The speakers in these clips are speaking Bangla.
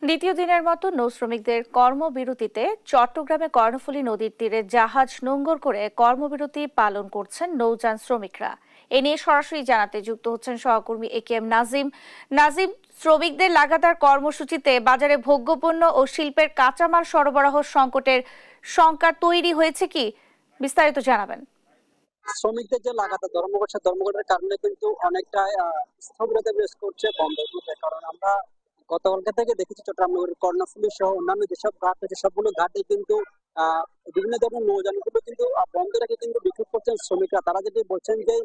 দ্বিতীয় দিনের মতো নৌ শ্রমিকদের কর্মবিরতিতে চট্টগ্রামে কর্ণফুলী নদীর তীরে জাহাজ নোঙর করে কর্মবিরতি পালন করছেন নৌযান শ্রমিকরা। এ নিয়ে সরাসরি জানাতে যুক্ত হচ্ছেন সহকর্মী একেএম নাজিম। নাজিম, শ্রমিকদের লাগাতার কর্মসূচিতে বাজারে ভোগ্যপণ্য ও শিল্পের কাঁচামাল সরবরাহ সংকটের শঙ্কা তৈরি হয়েছে কি? বিস্তারিত জানাবেন। শ্রমিকদের যে লাগাতার ধর্মঘট, সে ধর্মঘটের কারণে কিন্তু অনেকটাই স্থবিরতা বিরাজ করছে বন্দরগুলোতে। কারণ আমরা গতকালকে থেকে দেখেছি চট্টগ্রাম নগরীর কর্ণফুলী সহ অন্যান্য যেসব ঘাট আছে সবগুলো ঘাটে কিন্তু আহ বিভিন্ন ধরনের নৌযানগুলো কিন্তু বন্ধ রেখে কিন্তু বিক্ষোভ করছেন শ্রমিকরা। তারা যেটি বলছেন যে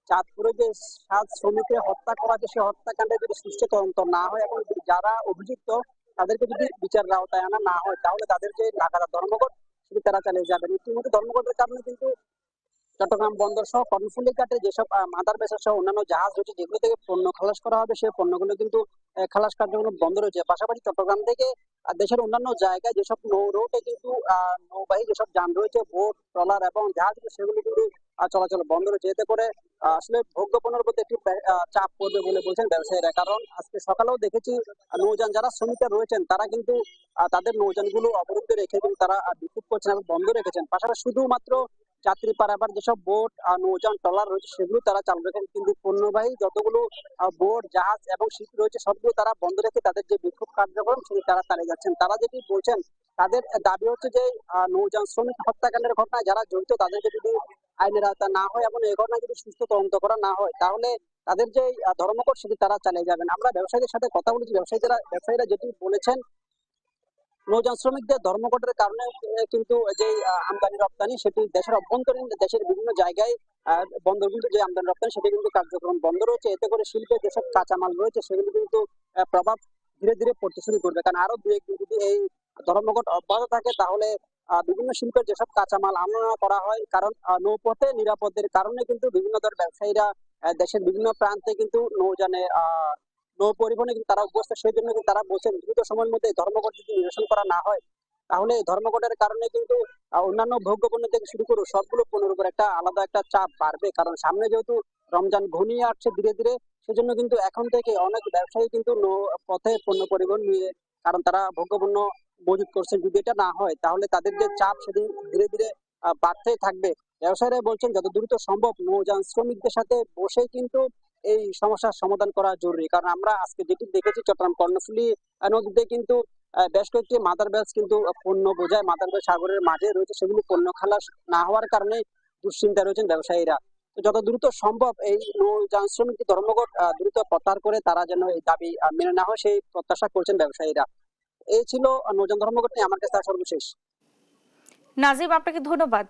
চাঁদপুরে যে 7 শ্রমিককে হত্যা করা হয়েছে, সে হত্যাকাণ্ডের যদি সুষ্ঠু তদন্ত না হয় এবং যারা অভিযুক্ত তাদেরকে যদি বিচারের আওতায় আনা না হয়, তাহলে তাদের যে লাগাতার ধর্মঘট সেটি তারা চালিয়ে যাবেন। ইতিমধ্যে ধর্মঘটের কারণে কিন্তু চট্টগ্রাম বন্দর সহ কর্ণফুলী ঘাটে যেসব মাদার ভেসেল সহ অন্যান্য জাহাজ রয়েছে যেগুলো থেকে পণ্য খালাস করা হবে, সেই পণ্যগুলো কিন্তু খালাস কার্যক্রম বন্ধ রয়েছে। পাশাপাশি চট্টগ্রাম থেকে দেশের অন্যান্য জায়গায় যেসব নৌ রুটে কিন্তু নৌবাহী যেসব যান রয়েছে, বোট, ট্রলার এবং জাহাজ, সেগুলো কিন্তু চলাচল বন্ধ রয়েছে। এতে করে আসলে ভোগ্যপণ্যের প্রতি একটি চাপ পড়বে বলে বলছেন ব্যবসায়ীরা। কারণ আজকে সকালেও দেখেছি নৌযান যারা শ্রমিকরা রয়েছেন তারা কিন্তু তাদের নৌযানগুলো অবরুদ্ধ রেখে কিন্তু তারা বিক্ষোভ করছেন এবং বন্ধ রেখেছেন। পাশাপাশি শুধুমাত্র যাত্রী পারাবার যেসব বোট, নৌযান, ট্রলার রয়েছে সেগুলো তারা চালু রেখেছেন, কিন্তু পণ্যবাহী যতগুলো বোট, জাহাজ এবং শিপ রয়েছে সবগুলো তারা বন্ধ রেখে তাদের যে বিক্ষোভ কার্যক্রম সেটি তারা চালিয়ে যাচ্ছেন। তারা যেটি বলছেন, তাদের দাবি হচ্ছে যে নৌযান শ্রমিক হত্যাকাণ্ডের ঘটনায় যারা জড়িত তাদেরকে যদি আইনের আওতায় না হয় এবং এই ঘটনায় যদি সুস্থ তদন্ত করা না হয়, তাহলে তাদের যে ধর্মঘট সেটি তারা চালিয়ে যাবেন। আমরা ব্যবসায়ীদের সাথে কথা বলেছি, ব্যবসায়ীরা যেটি বলেছেন, নৌযান শ্রমিকদের ধর্মঘটের কারণে কিন্তু যে আমদানি রপ্তানি সেটি দেশের অভ্যন্তরীণ দেশের বিভিন্ন জায়গায় বন্দরগুলোতে যে আমদানি রপ্তানি সেটি কিন্তু কার্যক্রম বন্ধ রয়েছে। এতে করে শিল্পের যেসব কাঁচামাল রয়েছে সেগুলো কিন্তু প্রভাব ধীরে ধীরে পড়তে শুরু করবে। কারণ আরো দু একদিন যদি এই ধর্মঘট অব্যাহত থাকে, তাহলে বিভিন্ন শিল্পের যেসব কাঁচামাল আমদানি করা হয়, কারণ নৌপথে নিরাপত্তার কারণে কিন্তু বিভিন্ন ধরনের ব্যবসায়ীরা দেশের বিভিন্ন প্রান্তে কিন্তু নৌযানে নৌ পরিবহনে কিন্তু তারা অভ্যস্ত। সেই জন্য কিন্তু তারা বলছেন দ্রুত সময়ের মধ্যে এই ধর্মঘট যদি নিরসন করা না হয়, তাহলে এই ধর্মঘটের কারণে কিন্তু অন্যান্য ভোগ্যপণ্য থেকে শুরু করে সবগুলো পণ্যের উপর একটা আলাদা একটা চাপ বাড়বে। কারণ সামনে যেহেতু রমজান ঘনিয়ে আসছে ধীরে ধীরে, সেজন্য কিন্তু এখন থেকে অনেক ব্যবসায়ী কিন্তু পথে পণ্য পরিবহন নিয়ে, কারণ তারা ভোগ্যপণ্য মজুত করছেন। যদি এটা না হয় তাহলে তাদের যে চাপ সেটি ধীরে ধীরে বাড়তেই থাকবে। ব্যবসায়ীরা বলছেন যত দ্রুত সম্ভব নৌযান শ্রমিকদের সাথে বসে কিন্তু এই সমস্যার সমাধান করা জরুরি। কারণ আমরা আজকে যেটি দেখেছি চট্টগ্রাম কর্ণফুলী নদীতে কিন্তু বেশ কয়েকটি মাদার ভেসেল কিন্তু পণ্য বোঝায় মাদার ভেসেল সাগরের মাঝে রয়েছে, সেগুলো পণ্য খালাস না হওয়ার কারণে দুশ্চিন্তায় রয়েছেন ব্যবসায়ীরা। তো যত দ্রুত সম্ভব এই নৌযান শ্রমিক ধর্মঘট দ্রুত প্রত্যাহার করে তারা যেন এই দাবি মেনে না হয় সেই প্রত্যাশা করছেন ব্যবসায়ীরা। এই ছিল নৌযান ধর্মঘট নিয়ে আমার কাছে সর্বশেষ। নাজিম, আপনাকে ধন্যবাদ।